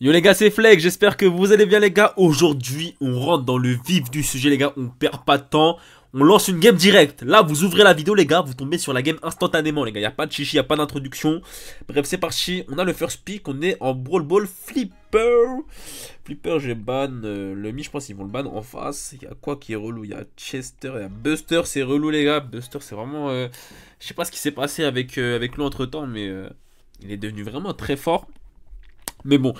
Yo les gars, c'est Flex, j'espère que vous allez bien les gars. Aujourd'hui, on rentre dans le vif du sujet les gars, on perd pas de temps. On lance une game directe. Là, vous ouvrez la vidéo les gars, vous tombez sur la game instantanément les gars. Y a pas de chichi, y a pas d'introduction. Bref, c'est parti. On a le first pick, on est en Brawl Ball Flipper. Flipper, j'ai ban le mi, je pense qu'ils vont le ban en face. Y a quoi qui est relou? Y a Chester, y a Buster, c'est relou les gars. Buster, c'est vraiment... je sais pas ce qui s'est passé avec lui entre temps, mais il est devenu vraiment très fort. Mais bon,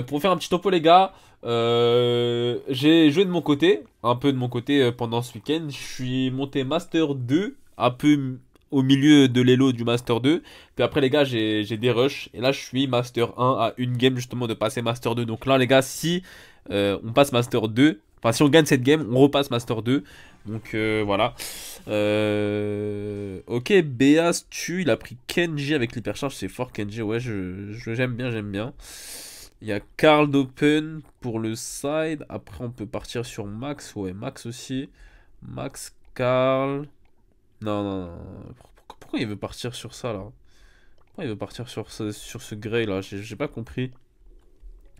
pour faire un petit topo les gars, j'ai joué de mon côté, un peu de mon côté pendant ce week-end. Je suis monté Master 2, un peu au milieu de l'élo du Master 2. Puis après les gars, j'ai des rushs. Et là, je suis Master 1 à une game justement de passer Master 2. Donc là les gars, si on passe Master 2, enfin si on gagne cette game, on repasse Master 2. Donc voilà. Ok, Beas tue, il a pris Kenji avec l'hypercharge, c'est fort Kenji, ouais, j'aime bien, j'aime bien. Il y a Karl d'Open pour le side, après on peut partir sur Max, ouais, Max aussi. Max, Karl... Non, non, non, pourquoi il veut partir sur ça là? Pourquoi il veut partir sur ce Grey là? J'ai pas compris.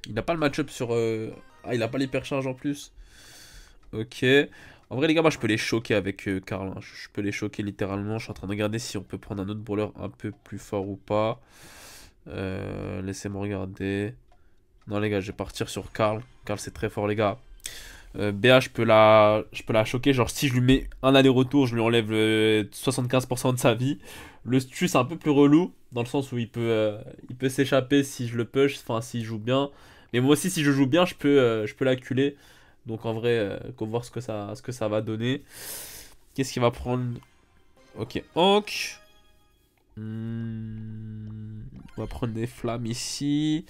Il n'a pas le match-up sur... Ah, il a pas l'hypercharge en plus. Ok. En vrai, les gars, moi je peux les choquer avec Karl. Hein. Je peux les choquer littéralement. Je suis en train de regarder si on peut prendre un autre brawler un peu plus fort ou pas. Laissez-moi regarder. Non, les gars, je vais partir sur Karl. Karl, c'est très fort, les gars. BA, je peux la choquer. Genre, si je lui mets un aller-retour, je lui enlève 75% de sa vie. Le stu, c'est un peu plus relou. Dans le sens où il peut s'échapper si je le push. Enfin, s'il joue bien. Mais moi aussi, si je joue bien, je peux l'acculer. Donc en vrai, qu'on voir ce que ça va donner. Qu'est-ce qu'il va prendre? Ok, Hank. On va prendre des flammes ici.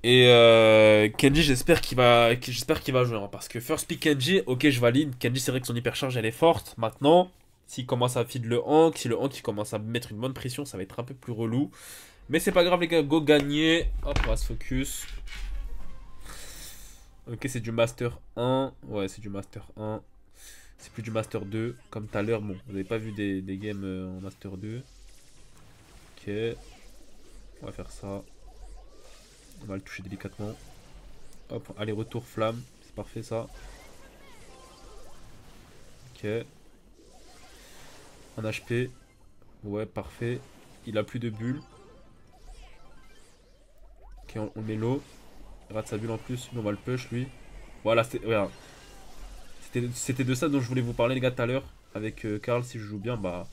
Et Kenji, j'espère qu'il va jouer. Hein, parce que first pick Kenji, ok, je valide. Kenji, c'est vrai que son hypercharge, elle est forte. Maintenant, s'il commence à feed le Hank, si le Hank il commence à mettre une bonne pression, ça va être un peu plus relou. Mais c'est pas grave les gars, go gagner. Hop, on va se focus. Ok, c'est du Master 1. Ouais, c'est du Master 1. C'est plus du Master 2. Comme tout à l'heure, bon, vous n'avez pas vu des games en Master 2. Ok. On va faire ça. On va le toucher délicatement. Hop, allez, retour flamme. C'est parfait ça. Ok. Un HP. Ouais, parfait. Il a plus de bulles. Ok, on met l'eau. Il rate sa bulle en plus. Lui, on va le push, lui. Voilà, c'était de ça dont je voulais vous parler, les gars, tout à l'heure. Avec Karl, si je joue bien, bah,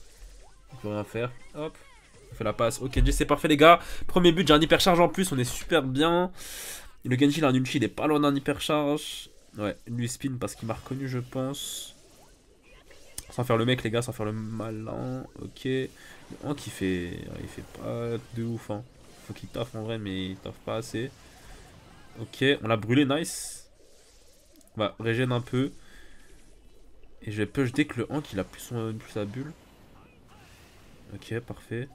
on peut rien faire. Hop, on fait la passe. Ok, c'est parfait, les gars. Premier but, j'ai un hypercharge en plus, on est super bien. Et le Genji, il a un ulti, il est pas loin d'un hypercharge. Ouais, lui spin parce qu'il m'a reconnu, je pense. Sans faire le mec, les gars, sans faire le malin. Ok. Le Hank, il fait pas de ouf, hein. Faut qu'il taffe en vrai, mais il taffe pas assez. Ok, on l'a brûlé, nice. On va régène un peu. Et je vais push dès que le Hank il a plus sa bulle. Ok, parfait.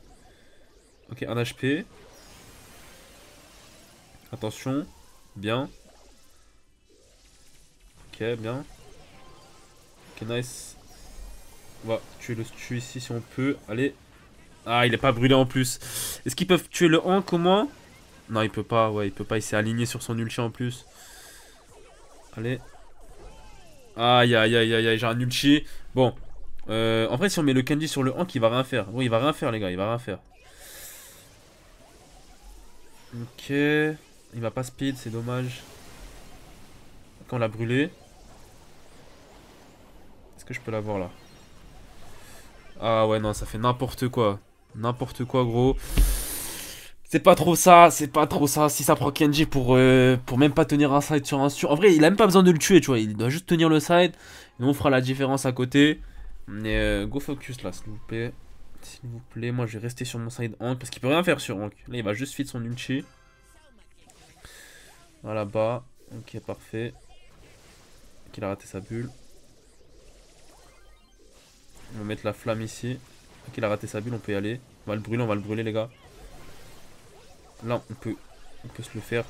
Ok, un HP. Attention. Bien. Ok, bien. Ok, nice. On va tuer le stu ici si on peut. Allez. Ah, il est pas brûlé en plus. Est-ce qu'ils peuvent tuer le Hank au moins? Non, il peut pas. Ouais, il peut pas. Il s'est aligné sur son ulti en plus. Allez. Aïe, aïe, aïe, aïe, aïe. J'ai un ulti. Bon. En vrai, si on met le Kenji sur le Hank, il va rien faire. Oui, il va rien faire, les gars. Il va rien faire. Ok. Il va pas speed, c'est dommage. Quand on l'a brûlé. Est-ce que je peux l'avoir là? Ah ouais, non, ça fait n'importe quoi. N'importe quoi, gros. C'est pas trop ça, c'est pas trop ça. Si ça prend Kenji pour même pas tenir un side sur un sur. En vrai, il a même pas besoin de le tuer, tu vois. Il doit juste tenir le side. Et on fera la différence à côté. Mais go focus là, s'il vous plaît. S'il vous plaît, moi je vais rester sur mon side Hank. Parce qu'il peut rien faire sur Hank. Là, il va juste feed son ulti. Voilà, bas. Ok, parfait. Ok, il a raté sa bulle. On va mettre la flamme ici. Ok, il a raté sa bulle, on peut y aller. On va le brûler, les gars. Là, on peut se le faire.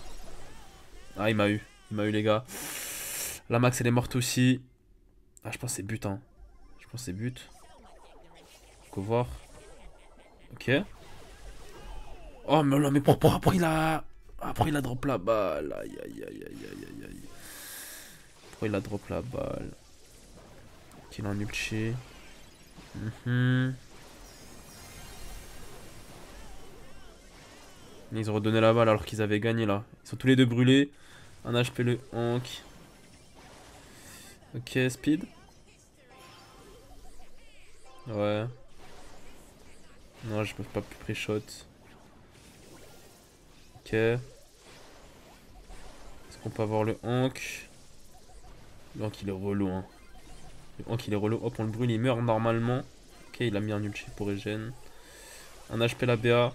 Ah, il m'a eu, les gars. La Max, elle est morte aussi. Ah, je pense que c'est but, hein. Je pense que c'est but. Faut voir. Ok. Oh, mais là, mais pourquoi il a... Après il a drop la balle. Aïe aïe aïe aïe aïe aïe aïe. Après il a drop la balle. Qu'il a un ulti. Ils ont redonné la balle alors qu'ils avaient gagné là. Ils sont tous les deux brûlés. Un HP le Hank. Ok, speed. Ouais. Non, je peux pas plus pré-shot. Ok. Est-ce qu'on peut avoir le Hank? Le Hank il est relou hein. Le Hank il est relou. Hop, on le brûle, il meurt normalement. Ok, il a mis un ulti pour regen. Un HP la BA.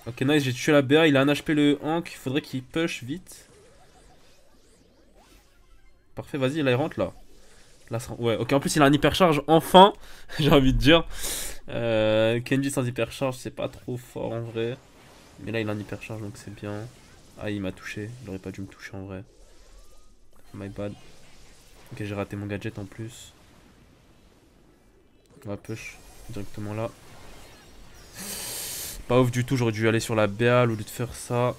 Ok, nice, j'ai tué la BA. Il a un HP le Hank. Il faudrait qu'il push vite. Parfait, vas-y, là il rentre là. Là, ouais, ok, en plus il a un hypercharge, enfin, j'ai envie de dire. Kenji sans hypercharge, c'est pas trop fort en vrai. Mais là il a un hypercharge donc c'est bien. Ah, il m'a touché, il aurait pas dû me toucher en vrai. My bad. Ok, j'ai raté mon gadget en plus. On va push directement là. Pas ouf du tout, j'aurais dû aller sur la BA au lieu de faire ça.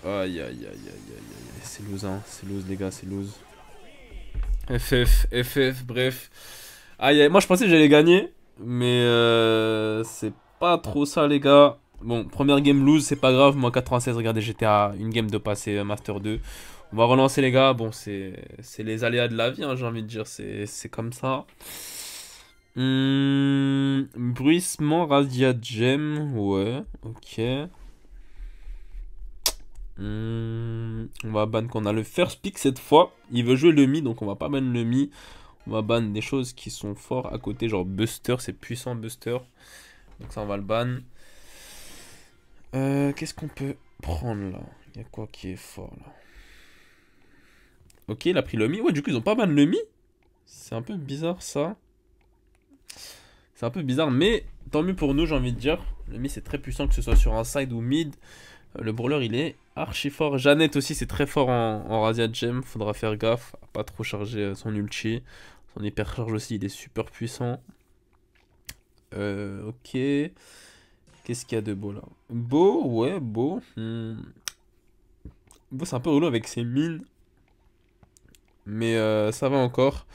Aïe aïe aïe aïe aïe aïe. C'est lose, hein, c'est lose les gars, c'est lose. FF, bref. Aïe, moi je pensais que j'allais gagner, mais c'est pas trop ça les gars. Bon, première game lose, c'est pas grave. Moi 96, regardez, j'étais à une game de passer Master 2. On va relancer les gars. Bon, c'est les aléas de la vie, hein, j'ai envie de dire. C'est comme ça. Bruissement Radia Gem. Ouais, ok. On va ban qu'on a le first pick cette fois. Il veut jouer le mi, donc on va pas ban le mi. On va ban des choses qui sont fortes à côté, genre Buster, c'est puissant Buster. Donc ça on va le ban. Qu'est-ce qu'on peut prendre là? Il y a quoi qui est fort là? Ok, il a pris le mi. Ouais, du coup ils ont pas ban le mi. C'est un peu bizarre ça. C'est un peu bizarre, mais tant mieux pour nous, j'ai envie de dire. Le mi c'est très puissant, que ce soit sur un side ou mid. Le brawler il est archi fort. Jeannette aussi c'est très fort en Razzia Gem. Faudra faire gaffe à pas trop charger son ulti. Son hypercharge aussi il est super puissant. Ok. Qu'est-ce qu'il y a de beau là? Beau, ouais, beau. Beau c'est un peu relou avec ses mines. Mais ça va encore.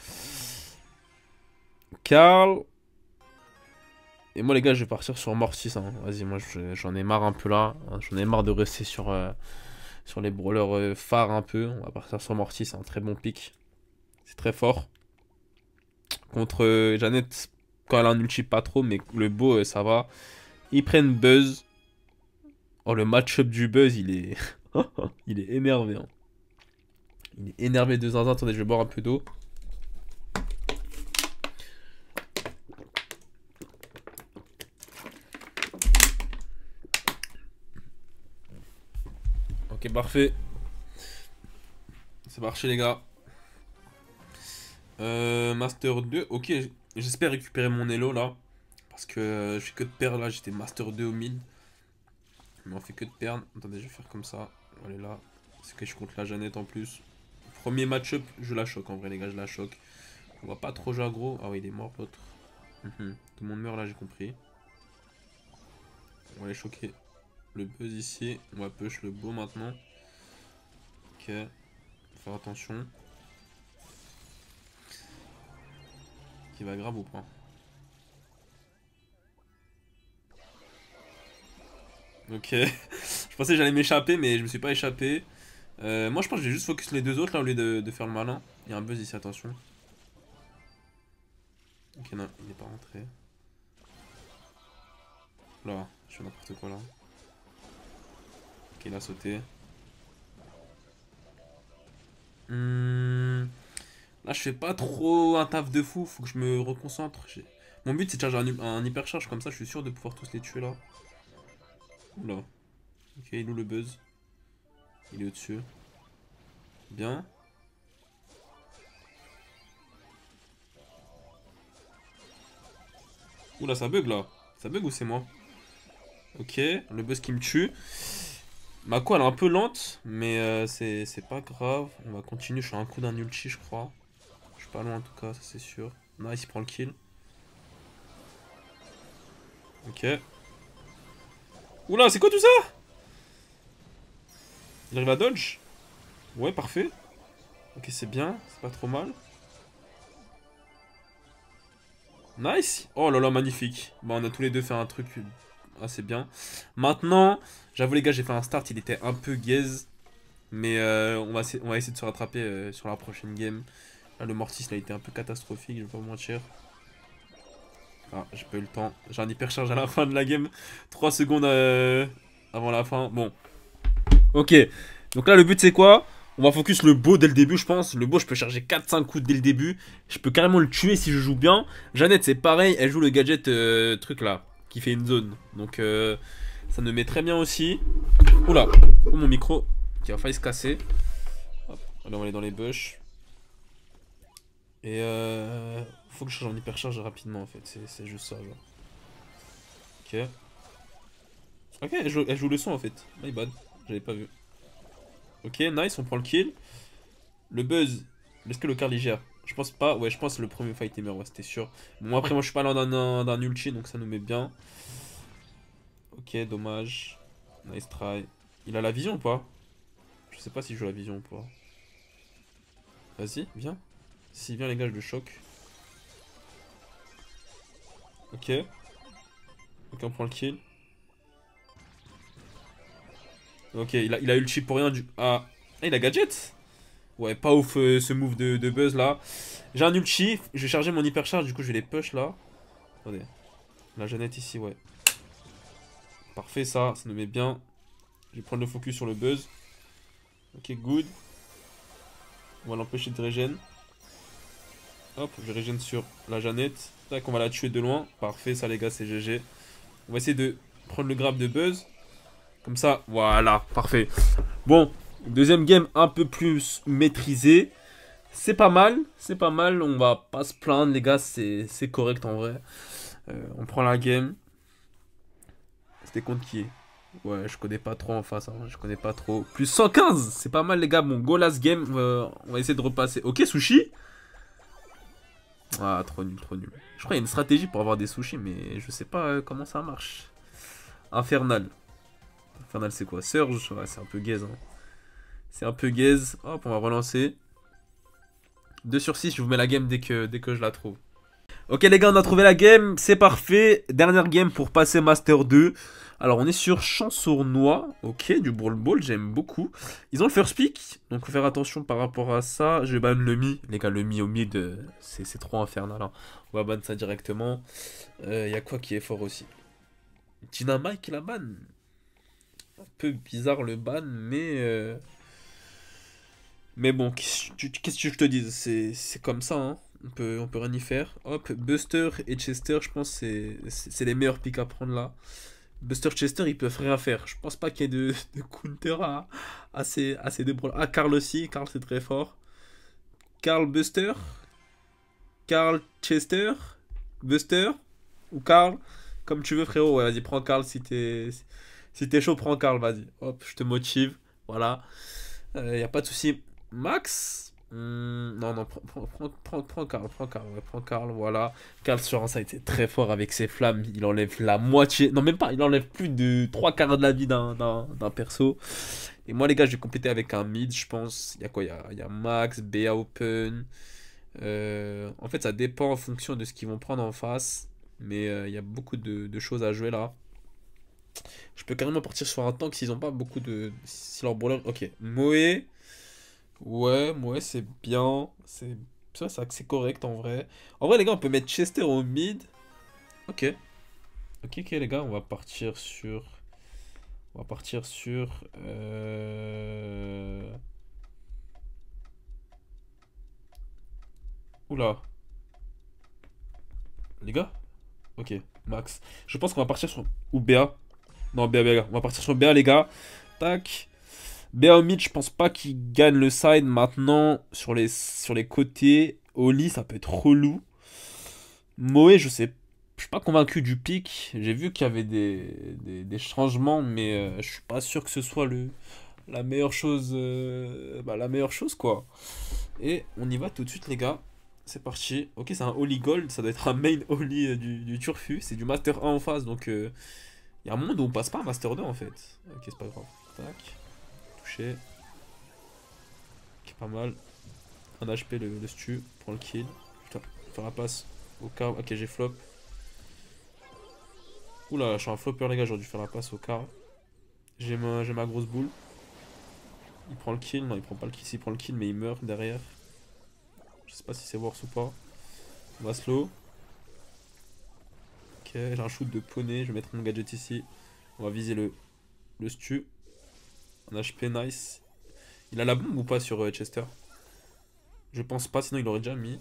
Carl. Et moi les gars je vais partir sur Mortis. Hein. Vas-y moi j'en ai marre un peu là. Hein. J'en ai marre de rester sur les brawlers phares un peu. On va partir sur Mortis, c'est un très bon pick. C'est très fort. Contre Jeannette, quand elle a un ulti pas trop, mais le beau ça va. Ils prennent Buzz. Oh le match-up du Buzz il est... il est énervé. Hein. Il est énervé de zinzin. Attendez je vais boire un peu d'eau. Ok parfait. C'est marché les gars. Master 2, ok, j'espère récupérer mon elo là. Parce que je fais que de perdre là, j'étais Master 2 au mid. Mais on fait que de perdre. Attendez, je vais faire comme ça. On va aller là. C'est que je compte la Jeannette en plus. Premier match-up, je la choque en vrai les gars, je la choque. On va pas trop jouer aggro. Ah oui, il est mort l'autre. Tout le monde meurt là, j'ai compris. On va aller choquer le buzz ici. On va push le beau maintenant. Ok, faut faire attention. Qui va grave ou pas? Ok, je pensais que j'allais m'échapper, mais je me suis pas échappé. Moi, je pense que je vais juste focus les deux autres là au lieu de faire le malin. Il y a un buzz ici, attention. Ok, non, il n'est pas rentré. Là, je fais n'importe quoi là. Ok, il a sauté. Là, je fais pas trop un taf de fou, faut que je me reconcentre. Mon but, c'est de charger un hypercharge, comme ça, je suis sûr de pouvoir tous les tuer là. Oula. Ok, il est où le buzz? Il est au-dessus. Bien. Oula, ça bug là. Ça bug ou c'est moi? Ok, le buzz qui me tue. Ma co elle est un peu lente, mais c'est pas grave. On va continuer, je suis à un coup d'un ulti, je crois. Je suis pas loin en tout cas, ça c'est sûr. Nice, il prend le kill. Ok. Oula, c'est quoi tout ça? Il arrive à dodge. Ouais, parfait. Ok, c'est bien. C'est pas trop mal. Nice. Oh là là, magnifique. Bon, on a tous les deux fait un truc assez bien. Maintenant, j'avoue les gars, j'ai fait un start, il était un peu gaze. Mais on va essayer de se rattraper sur la prochaine game. Là, le Mortis, il a été un peu catastrophique, je vais pas vous mentir. Ah, j'ai pas eu le temps. J'ai un hypercharge à la fin de la game. 3 secondes avant la fin. Bon. Ok. Donc là, le but, c'est quoi? On va focus le beau dès le début, je pense. Le beau, je peux charger 4-5 coups dès le début. Je peux carrément le tuer si je joue bien. Jeannette, c'est pareil. Elle joue le gadget truc là, qui fait une zone. Donc, ça me met très bien aussi. Oula. Oh, mon micro qui a failli se casser. Hop. Allez, on va aller dans les bush. Et faut que je change en hypercharge rapidement en fait, c'est juste ça genre. Ok. Ok, elle joue le son en fait. My bad, j'avais pas vu. Ok, nice, on prend le kill. Le buzz, est-ce que le Carl il gère? Je pense pas, ouais, je pense que le premier fight est meilleur, ouais, c'était sûr. Bon, après, moi je suis pas là d'un ulti donc ça nous met bien. Ok, dommage. Nice try. Il a la vision ou pas? Je sais pas s'il joue la vision ou pas. Vas-y, viens. S'il vient, les gars, je le choque. Ok. Ok, on prend le kill. Ok, il a ulti pour rien du... Ah, il a gadget. Ouais, pas ouf ce move de buzz là. J'ai un ulti, je vais charger mon hypercharge, du coup je vais les push là. Attendez. La Jeannette ici, ouais. Parfait ça nous met bien. Je vais prendre le focus sur le buzz. Ok, good. On va l'empêcher de régène. Hop, je régène sur la Jeannette. Tac, on va la tuer de loin. Parfait, ça les gars, c'est GG. On va essayer de prendre le grab de buzz. Comme ça, voilà, parfait. Bon, deuxième game un peu plus maîtrisé. C'est pas mal, on va pas se plaindre les gars, c'est correct en vrai. On prend la game. C'était contre qui? Ouais, je connais pas trop en face, hein, je connais pas trop. Plus 115, c'est pas mal les gars, bon go last game, on va essayer de repasser. Ok, sushi. Ah, trop nul, trop nul. Je crois qu'il y a une stratégie pour avoir des sushis, mais je sais pas comment ça marche. Infernal. Infernal c'est quoi? Surge? Ouais, c'est un peu gaze. Hein. C'est un peu gaze. Hop, on va relancer. 2 sur 6, je vous mets la game dès que je la trouve. Ok les gars, on a trouvé la game, c'est parfait. Dernière game pour passer Master 2. Alors on est sur Champ-Sournois. Ok, du Brawl Ball, j'aime beaucoup. Ils ont le first pick, donc faut faire attention par rapport à ça. Je vais ban le Mi. Les gars, le Mi au mid, c'est trop infernal. Hein. On va ban ça directement. Y a quoi qui est fort aussi? Dynamite la ban. Un peu bizarre le ban, mais bon, qu'est-ce que je te dis? C'est comme ça, hein. On peut rien y faire. Hop, Buster et Chester, je pense que c'est les meilleurs picks à prendre là. Buster, Chester, ils peuvent rien faire. Je pense pas qu'il y ait de counter à ces deux brawlers. Ah, Carl aussi. Carl, c'est très fort. Carl, Buster. Carl, Chester. Buster. Ou Carl. Comme tu veux, frérot. Ouais, vas-y, prends Carl si t'es chaud, prends Carl, vas-y. Hop, je te motive. Voilà. Y a pas de souci. Max? Non, non, prends Karl, ouais, prends Karl, voilà. Karl sur un site, c'est très fort avec ses flammes. Il enlève la moitié, non, même pas, il enlève plus de 3 quarts de la vie d'un perso. Et moi, les gars, je vais compléter avec un mid, je pense. Il y a quoi? Il y a Max, BA Open. En fait, ça dépend en fonction de ce qu'ils vont prendre en face. Mais il y a beaucoup de choses à jouer là. Je peux carrément partir sur un tank s'ils ont pas beaucoup de. Si leur brawler. Ok, Moe. Ouais, c'est bien. C'est correct en vrai. En vrai, les gars, on peut mettre Chester au mid. Ok. Ok, les gars, on va partir sur. On va partir sur. Oula. Les gars? Ok, Max. Je pense qu'on va partir sur. Ou BA. Non, BA. On va partir sur BA, les gars. Tac. BA au mid, je pense pas qu'il gagne le side maintenant sur les côtés. Oli, ça peut être relou. Moé, je suis pas convaincu du pic. J'ai vu qu'il y avait des changements, mais je suis pas sûr que ce soit la meilleure chose, la meilleure chose quoi. Et on y va tout de suite les gars. C'est parti. Ok, c'est un Holy Gold, ça doit être un main Holy du Turfu. C'est du Master 1 en face, donc il y a un monde où on passe pas à Master 2 en fait. Ok, c'est pas grave. Tac. touché. Ok, pas mal. Un HP le stu. Prends le kill. Putain, faire la passe au car. Ok, j'ai flop. Oula, je suis un flopper, les gars. J'aurais dû faire la passe au car. J'ai ma grosse boule. Il prend le kill. Non, il prend pas le kill. S'il prend le kill, mais il meurt derrière. Je sais pas si c'est worse ou pas. On va slow. Ok, j'ai un shoot de poney. Je vais mettre mon gadget ici. On va viser le stu. Un HP nice. Il a la bombe ou pas sur Chester? Je pense pas, sinon il aurait déjà mis.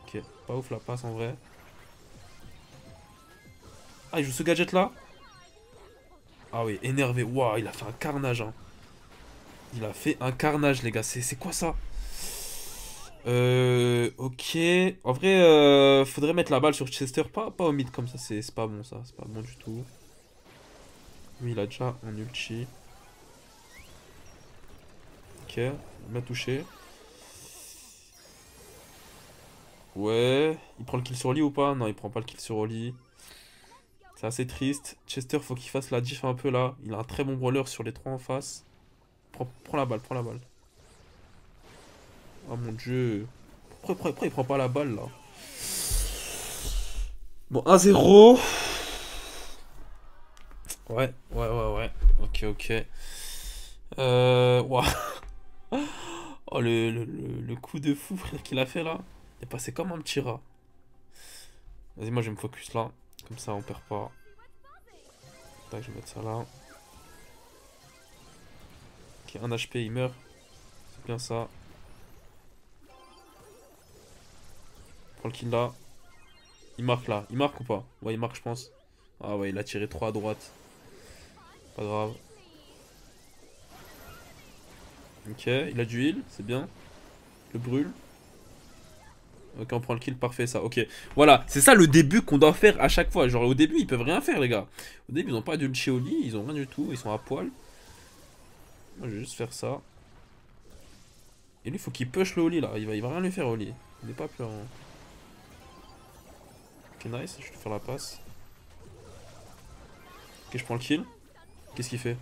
Ok, pas ouf la passe en vrai. Ah, il joue ce gadget là? Ah oui, énervé. Waouh, il a fait un carnage. Hein. Il a fait un carnage, les gars. C'est quoi ça? Ok. En vrai, faudrait mettre la balle sur Chester. Pas au mid comme ça. C'est pas bon ça. C'est pas bon du tout. Lui, il a déjà un ulti. Ok, il m'a touché. Ouais. Il prend le kill sur Oli ou pas? Non, il prend pas le kill sur Oli. C'est assez triste. Chester, faut qu'il fasse la diff un peu là. Il a un très bon brawler sur les trois en face. Prends la balle, prends la balle. Oh mon dieu. Pourquoi il prend pas la balle là? Bon, 1-0. Ouais. Ok. Ouah. Oh, le coup de fou, frère, qu'il a fait là. Il est passé comme un petit rat. Vas-y, moi je vais me focus là. Comme ça, on perd pas. Tac, je vais mettre ça là. Ok, un HP, il meurt. C'est bien ça. Prends le kill là. Il marque là. Il marque ou pas? Ouais, il marque, je pense. Ah ouais, il a tiré 3 à droite. Pas grave. Ok, il a du heal, c'est bien. Le brûle. Ok, on prend le kill, parfait ça. Ok, voilà, c'est ça le début qu'on doit faire à chaque fois. Genre au début, ils peuvent rien faire, les gars. Au début, ils ont pas d'ulti au lit, ils ont rien du tout, ils sont à poil. Moi, je vais juste faire ça. Et lui, il faut qu'il push le Oli là. Il va rien lui faire au lit. Il n'est pas pleurant. Ok, nice, je vais faire la passe. Ok, je prends le kill. Qu'est-ce qu'il fait?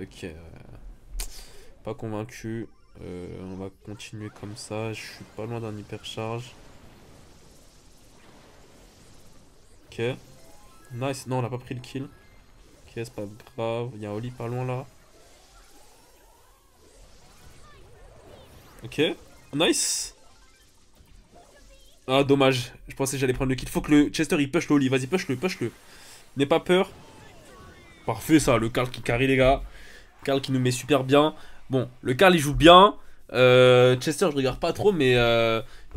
Ok. Pas convaincu. On va continuer comme ça. Je suis pas loin d'un hypercharge. Ok. Nice. Non, on n'a pas pris le kill. Ok, c'est pas grave. Il y a Oli pas loin là. Ok. Nice. Ah, dommage. Je pensais que j'allais prendre le kill. Faut que le Chester il push le Oli. Vas-y, push-le. N'aie pas peur. Parfait ça, le Karl qui carry les gars. Karl qui nous met super bien. Bon, le Karl il joue bien. Chester je regarde pas trop mais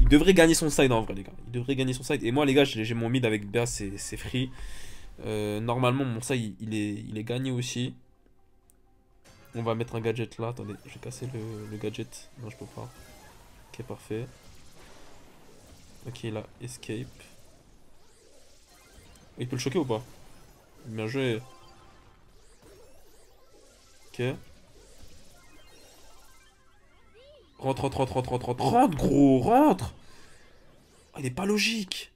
il devrait gagner son side en vrai les gars. Il devrait gagner son side. Et moi les gars j'ai mon mid avec Béa c'est free. Normalement mon side il est gagné aussi. On va mettre un gadget là. Attendez, je vais casser le gadget. Non je peux pas. Ok parfait. Ok il a escape. Il peut le choquer ou pas? Bien joué. Ok. Rentre, gros, rentre! Ah, il est pas logique!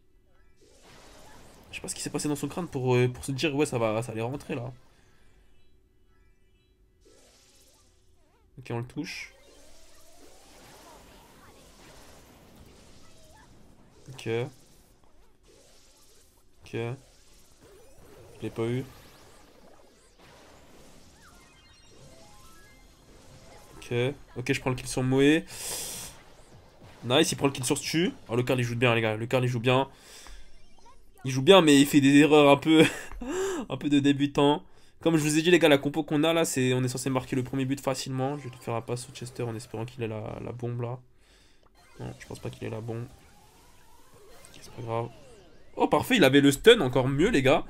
Je sais pas ce qui s'est passé dans son crâne pour se dire, ouais, ça allait rentrer là. Ok, on le touche. Ok. Ok. Je l'ai pas eu. Ok. Ok, je prends le kill sur Moé. Nice, il prend le kill sur Stu. Oh, le Karl il joue bien, les gars. Le Karl il joue bien. Il joue bien, mais il fait des erreurs un peu, un peu de débutant. Comme je vous ai dit, les gars, la compo qu'on a là, on est censé marquer le premier but facilement. Je vais te faire la passe au Chester en espérant qu'il ait la bombe là. Non, je pense pas qu'il ait la bombe. Ok, c'est pas grave. Oh, parfait, il avait le stun, encore mieux, les gars.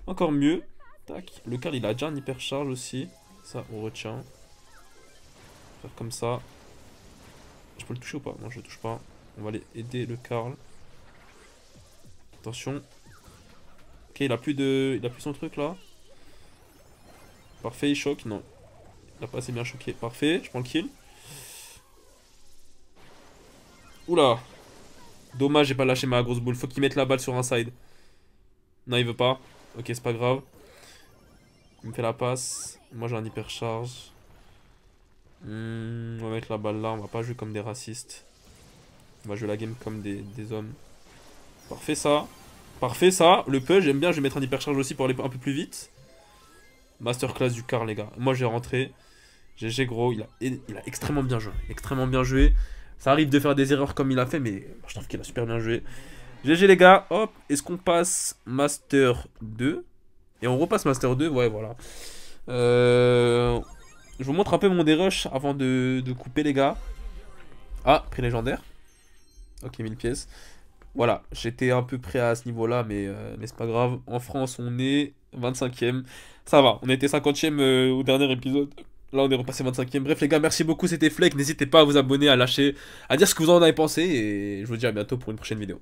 Encore mieux. Tac. Le Karl, il a déjà un hyper charge aussi. Ça, on retient. Faire comme ça. Je peux le toucher ou pas? Non, je le touche pas. On va aller aider le Karl. Attention. Ok, il a plus son truc là. Parfait, il choque. Non. Il a pas assez bien choqué. Parfait, je prends le kill. Oula. Dommage, j'ai pas lâché ma grosse boule. Faut qu'il mette la balle sur un side. Non, il veut pas. Ok, c'est pas grave. Il me fait la passe. Moi j'ai un hyper charge. On va mettre la balle là. On va pas jouer comme des racistes. On va jouer la game comme des hommes. Parfait ça. Parfait ça. Le push, j'aime bien. Je vais mettre un hyper charge aussi pour aller un peu plus vite. Masterclass du car, les gars. Moi j'ai rentré. GG gros. Il a extrêmement bien joué. Extrêmement bien joué. Ça arrive de faire des erreurs comme il a fait, mais je trouve qu'il a super bien joué. GG les gars. Hop. Est-ce qu'on passe Master 2? Et on repasse Master 2. Ouais, voilà. Je vous montre un peu mon dérush avant de couper les gars. Ah, prix légendaire. Ok, 1000 pièces. Voilà, j'étais un peu près à ce niveau-là, mais c'est pas grave. En France, on est 25e. Ça va, on était 50e au dernier épisode. Là, on est repassé 25e. Bref, les gars, merci beaucoup. C'était Fleck. N'hésitez pas à vous abonner, à lâcher, à dire ce que vous en avez pensé. Et je vous dis à bientôt pour une prochaine vidéo.